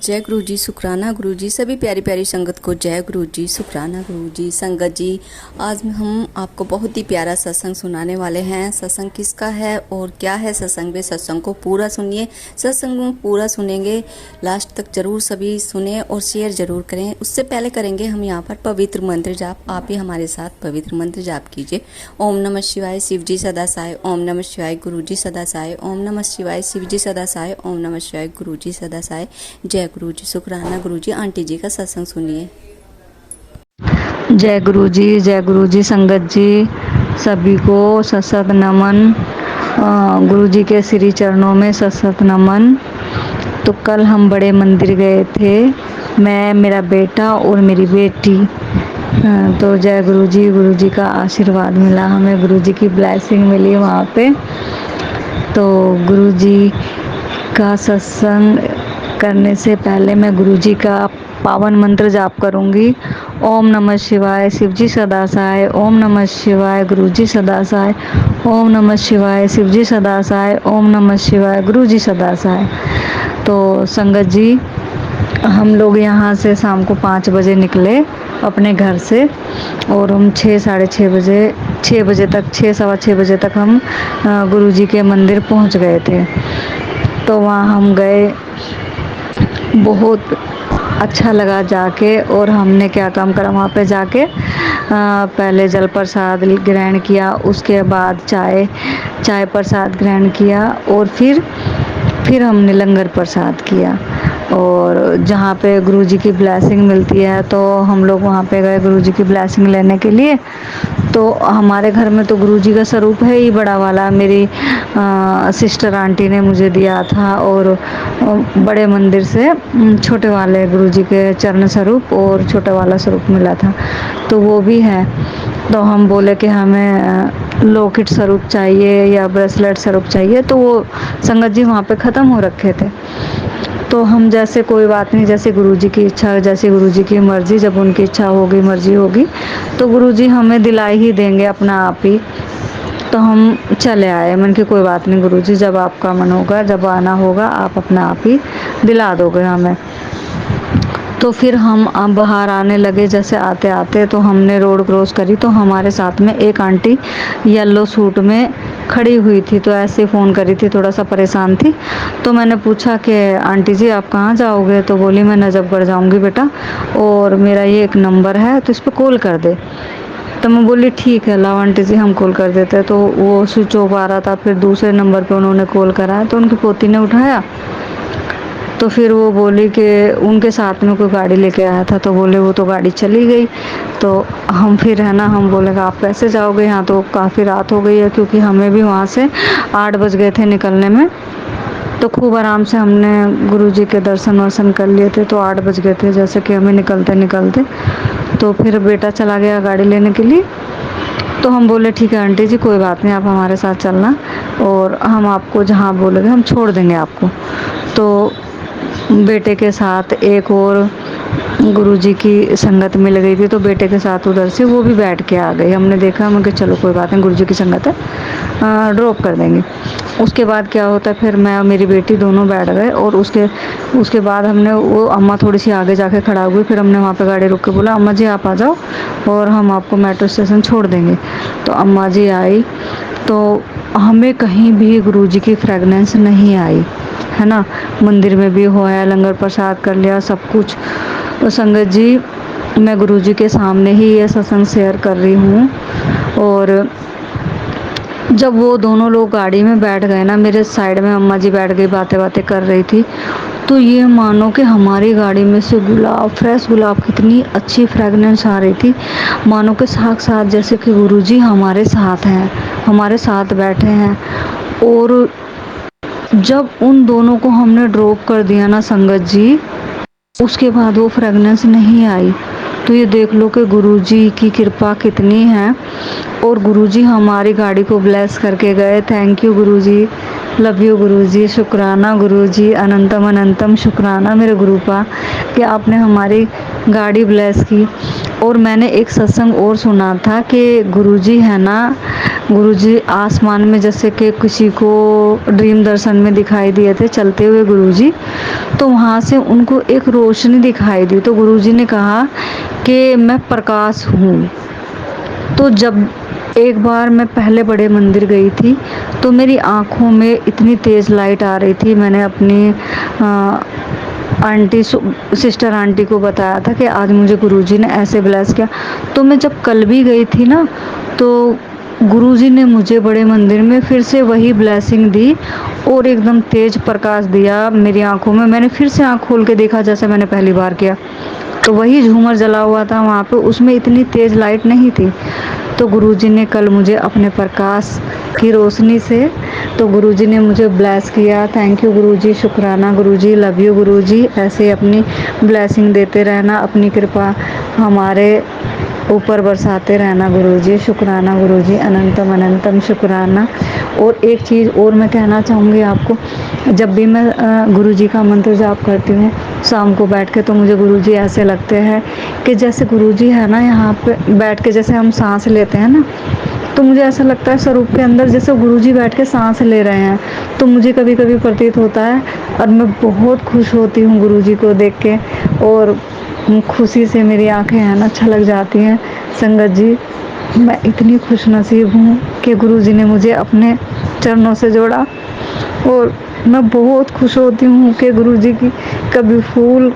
जय गुरु जी, शुक्राना गुरु जी। सभी प्यारी प्यारी संगत को जय गुरु जी, शुक्राना गुरु जी। संगत जी, आज हम आपको बहुत ही प्यारा सत्संग सुनाने वाले हैं। सत्संग किसका है और क्या है सत्संग में, सत्संग को पूरा सुनिए। सत्संग में पूरा सुनेंगे, लास्ट तक जरूर सभी सुने और शेयर जरूर करें। उससे पहले करेंगे हम यहाँ पर पवित्र मंत्र जाप। आप भी हमारे साथ पवित्र मंत्र जाप कीजिए। ओम नमः शिवाय, शिव जी सदा साय। ओम नमः शिवाय, गुरु जी सदा साय। ओम नमः शिवाय, शिव जी सदा साय। ओम नमः शिवाय, गुरु जी सदा साय। जय गुरु जी, शुक्राना गुरु जी। आंटी जी का सत्संग सुनिए। जय गुरु जी, जय गुरु जी। संगत जी सभी को सशत नमन। गुरु जी के श्री चरणों में सशत नमन। तो कल हम बड़े मंदिर गए थे, मैं, मेरा बेटा और मेरी बेटी। तो जय गुरु जी का आशीर्वाद मिला हमें, गुरु जी की ब्लेसिंग मिली वहाँ पे। तो गुरु जी का सत्संग करने से पहले मैं गुरु जी का पावन मंत्र जाप करूंगी। ओम नमः शिवाय, शिव जी सदा साय। ओम नमः शिवाय, गुरु जी सदा साय। ओम नमः शिवाय, शिव जी सदा साय। ओम नमः शिवाय, गुरु जी सदा साय। तो संगत जी, हम लोग यहाँ से शाम को 5 बजे निकले अपने घर से और हम 6 बजे तक, 6 सवा 6 बजे तक हम गुरु जी के मंदिर पहुँच गए थे। तो वहाँ हम गए, बहुत अच्छा लगा जाके। और हमने क्या काम करा वहाँ पे जाके, पहले जल प्रसाद ग्रहण किया, उसके बाद चाय प्रसाद ग्रहण किया और फिर हमने लंगर प्रसाद किया। और जहाँ पे गुरु जी की ब्लेसिंग मिलती है तो हम लोग वहाँ पे गए गुरु जी की ब्लेसिंग लेने के लिए। तो हमारे घर में तो गुरु जी का स्वरूप है ही बड़ा वाला, मेरी सिस्टर आंटी ने मुझे दिया था। और बड़े मंदिर से छोटे वाले गुरु जी के चरण स्वरूप और छोटा वाला स्वरूप मिला था, तो वो भी है। तो हम बोले कि हमें लॉकेट स्वरूप चाहिए या ब्रेसलेट स्वरूप चाहिए, तो वो संगत जी वहाँ पे ख़त्म हो रखे थे। तो हम जैसे कोई बात नहीं, जैसे गुरु जी की इच्छा, जैसे गुरु जी की मर्जी, जब उनकी इच्छा होगी, मर्जी होगी तो गुरु जी हमें दिलाई ही देंगे अपना आप ही। तो हम चले आए, मन की कोई बात नहीं गुरु जी, जब आपका मन होगा, जब आना होगा, आप अपना आप ही दिला दोगे हमें। तो फिर हम बाहर आने लगे। जैसे आते आते तो हमने रोड क्रॉस करी तो हमारे साथ में एक आंटी येलो सूट में खड़ी हुई थी। तो ऐसे फ़ोन करी थी, थोड़ा सा परेशान थी। तो मैंने पूछा कि आंटी जी आप कहाँ जाओगे? तो बोली मैं नजफगढ़ जाऊँगी बेटा, और मेरा ये एक नंबर है तो इस पर कॉल कर दे। तो मैं बोली ठीक है, लाओ आंटी जी हम कॉल कर देते। तो वो स्विच ऑफ आ रहा था, फिर दूसरे नंबर पे उन्होंने कॉल करा तो उनकी पोती ने उठाया। तो फिर वो बोली कि उनके साथ में कोई गाड़ी लेके आया था, तो बोले वो तो गाड़ी चली गई। तो हम फिर है ना, हम बोले आप कैसे जाओगे, यहाँ तो काफ़ी रात हो गई है, क्योंकि हमें भी वहाँ से 8 बज गए थे निकलने में। तो खूब आराम से हमने गुरु जी के दर्शन वर्शन कर लिए थे, तो 8 बज गए थे जैसे कि हमें निकलते निकलते। तो फिर बेटा चला गया गाड़ी लेने के लिए। तो हम बोले ठीक है आंटी जी कोई बात नहीं, आप हमारे साथ चलना और हम आपको जहाँ बोलोगे हम छोड़ देंगे आपको। तो बेटे के साथ एक और गुरुजी की संगत मिल गई थी, तो बेटे के साथ उधर से वो भी बैठ के आ गई। हमने देखा, हम कि चलो कोई बात नहीं, गुरुजी की संगत है, ड्रॉप कर देंगे। उसके बाद क्या होता है, फिर मैं और मेरी बेटी दोनों बैठ गए। और उसके बाद हमने, वो अम्मा थोड़ी सी आगे जाके खड़ा हुई, फिर हमने वहाँ पे गाड़ी रोक के बोला अम्मा जी आप आ जाओ और हम आपको मेट्रो स्टेशन छोड़ देंगे। तो अम्मा जी आई, तो हमें कहीं भी गुरुजी की फ्रेगनेंस नहीं आई, है ना। मंदिर में भी होया, लंगर प्रसाद कर लिया, सब कुछ। तो संगत जी, मैं गुरुजी के सामने ही ये सत्संग शेयर कर रही हूँ। और जब वो दोनों लोग गाड़ी में बैठ गए ना, मेरे साइड में अम्मा जी बैठ गई, बातें बातें कर रही थी। तो ये मानो कि हमारी गाड़ी में से गुलाब, फ्रेश गुलाब, कितनी अच्छी फ्रेगनेंस आ रही थी, मानो कि साथ जैसे कि गुरुजी हमारे साथ हैं, हमारे साथ बैठे हैं। और जब उन दोनों को हमने ड्रॉप कर दिया ना संगत जी, उसके बाद वो फ्रेगनेंस नहीं आई। तो ये देख लो कि गुरुजी की कृपा कितनी है। और गुरुजी हमारी गाड़ी को ब्लेस करके गए। थैंक यू गुरुजी, लव यू गुरुजी, शुक्राना गुरुजी, अनंतम अनंतम शुक्राना मेरे गुरुपा कि आपने हमारी गाड़ी ब्लेस की। और मैंने एक सत्संग और सुना था कि गुरुजी है ना, गुरुजी आसमान में जैसे कि किसी को ड्रीम दर्शन में दिखाई दिए थे चलते हुए गुरुजी। तो वहाँ से उनको एक रोशनी दिखाई दी, तो गुरुजी ने कहा कि मैं प्रकाश हूँ। तो जब एक बार मैं पहले बड़े मंदिर गई थी तो मेरी आँखों में इतनी तेज़ लाइट आ रही थी। मैंने अपनी सिस्टर आंटी को बताया था कि आज मुझे गुरुजी ने ऐसे ब्लेस किया। तो मैं जब कल भी गई थी ना, तो गुरुजी ने मुझे बड़े मंदिर में फिर से वही ब्लेसिंग दी और एकदम तेज प्रकाश दिया मेरी आंखों में। मैंने फिर से आंख खोल के देखा जैसे मैंने पहली बार किया, तो वही झूमर जला हुआ था वहाँ पे, उसमें इतनी तेज लाइट नहीं थी। तो गुरुजी ने कल मुझे अपने प्रकाश की रोशनी से, तो गुरुजी ने मुझे ब्लेस किया। थैंक यू गुरुजी, शुक्राना गुरुजी, लव यू गुरुजी। ऐसे अपनी ब्लेसिंग देते रहना, अपनी कृपा हमारे ऊपर बरसाते रहना गुरुजी, शुक्राना गुरुजी, अनंतम अनंतम शुक्राना। और एक चीज़ और मैं कहना चाहूँगी आपको, जब भी मैं गुरुजी का मंत्र जाप करती हूँ शाम को बैठ के, तो मुझे गुरुजी ऐसे लगते हैं कि जैसे गुरुजी है ना यहाँ पे बैठ के, जैसे हम सांस लेते हैं ना, तो मुझे ऐसा लगता है स्वरूप के अंदर जैसे गुरुजी बैठ के सांस ले रहे हैं। तो मुझे कभी कभी प्रतीत होता है और मैं बहुत खुश होती हूँ गुरुजी को देख के, और खुशी से मेरी आंखें हैं ना छलक जाती हैं। संगत जी, मैं इतनी खुश नसीब हूँ कि गुरुजी ने मुझे अपने चरणों से जोड़ा, और मैं बहुत खुश होती हूँ कि गुरुजी की कभी फूल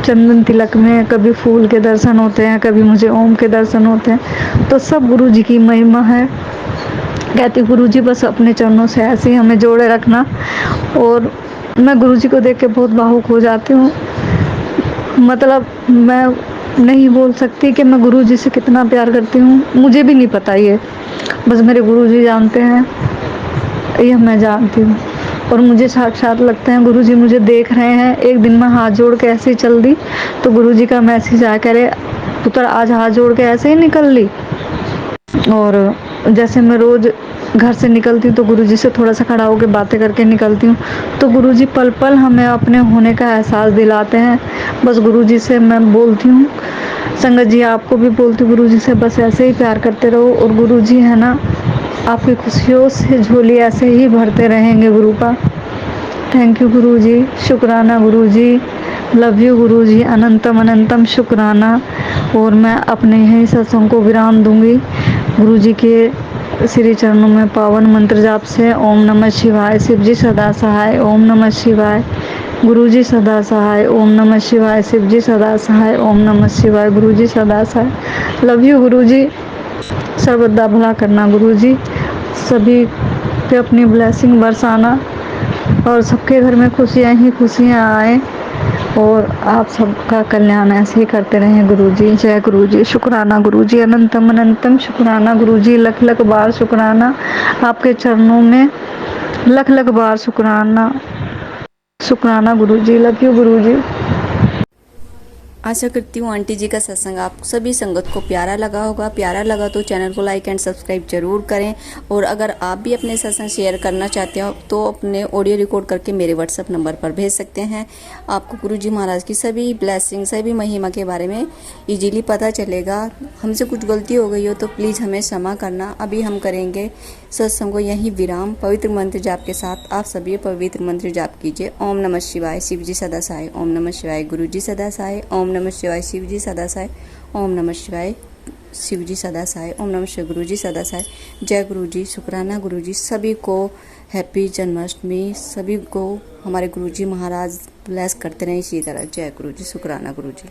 चंदन तिलक में, कभी फूल के दर्शन होते हैं, कभी मुझे ओम के दर्शन होते हैं, तो सब गुरुजी की महिमा है। कहती गुरुजी बस अपने चरणों से ऐसे ही हमें जोड़े रखना। और मैं गुरुजी को देख के बहुत भावुक हो जाती हूँ। मतलब मैं नहीं बोल सकती कि मैं गुरुजी से कितना प्यार करती हूँ, मुझे भी नहीं पता ये, बस मेरे गुरुजी जानते हैं, ये मैं जानती हूँ। और मुझे साक्षात लगता है गुरुजी मुझे देख रहे हैं। एक दिन मैं हाथ जोड़ के ऐसे ही चल दी तो गुरुजी का मैसेज आया, कह रहे पुत्र आज हाथ जोड़ के ऐसे ही निकल ली। और जैसे मैं रोज घर से निकलती हूँ तो गुरुजी से थोड़ा सा खड़ा होकर बातें करके निकलती हूँ, तो गुरुजी पल पल हमें अपने होने का एहसास दिलाते हैं। बस गुरुजी से मैं बोलती हूँ, संगत जी आपको भी बोलती हूँ गुरुजी से बस ऐसे ही प्यार करते रहो, और गुरुजी है ना आपकी खुशियों से झोली ऐसे ही भरते रहेंगे गुरु का। थैंक यू गुरुजी, शुक्राना गुरुजी, लव यू गुरुजी, अनंतम अनंतम शुक्राना। और मैं अपने यही सत्संग को विराम दूंगी गुरुजी के श्री चरणों में पावन मंत्र जाप से। ओम नमः शिवाय, शिव जी सदा सहाय, ओम नमः शिवाय, गुरुजी सदा सहाय, ओम नमः शिवाय, शिव जी सदा सहाय, ओम नमः शिवाय, गुरुजी सदा सहाय। लव यू गुरुजी, सर्वदा भला करना गुरुजी, सभी पे अपनी ब्लेसिंग बरसाना, और सबके घर में खुशियाँ ही खुशियाँ आए, और आप सबका कल्याण ऐसे ही करते रहें गुरुजी। जय गुरुजी, शुक्राना गुरुजी, अनंतम अनंतम शुक्राना गुरुजी, लख लख बार शुक्राना, आपके चरणों में लख लख बार शुक्राना, शुक्राना गुरुजी, लव यू गुरुजी। आशा करती हूँ आंटी जी का सत्संग आप सभी संगत को प्यारा लगा होगा। प्यारा लगा तो चैनल को लाइक एंड सब्सक्राइब जरूर करें। और अगर आप भी अपने सत्संग शेयर करना चाहते हो तो अपने ऑडियो रिकॉर्ड करके मेरे व्हाट्सएप नंबर पर भेज सकते हैं। आपको गुरुजी महाराज की सभी ब्लेसिंग, सभी महिमा के बारे में इजीली पता चलेगा। हमसे कुछ गलती हो गई हो तो प्लीज़ हमें क्षमा करना। अभी हम करेंगे सत्संग को यहीं विराम पवित्र मंत्र जाप के साथ। आप सभी पवित्र मंत्र जाप कीजिए। ओम नमः शिवाय, शिव जी सदा सहाय, ओम नमः शिवाय, गुरु जी सदा सहाय, ओम नमः शिवाय, शिव जी सदा सहाय, ओम नमः शिवाय, शिव जी सदा सहाय, ओम नमः शिवाय, गुरु जी सदा सहाय। जय गुरु जी, शुक्राना गुरु जी, सभी को हैप्पी जन्माष्टमी, सभी को हमारे गुरु जी महाराज ब्लेस करते रहें इसी तरह। जय गुरु जी, शुक्राना गुरु जी।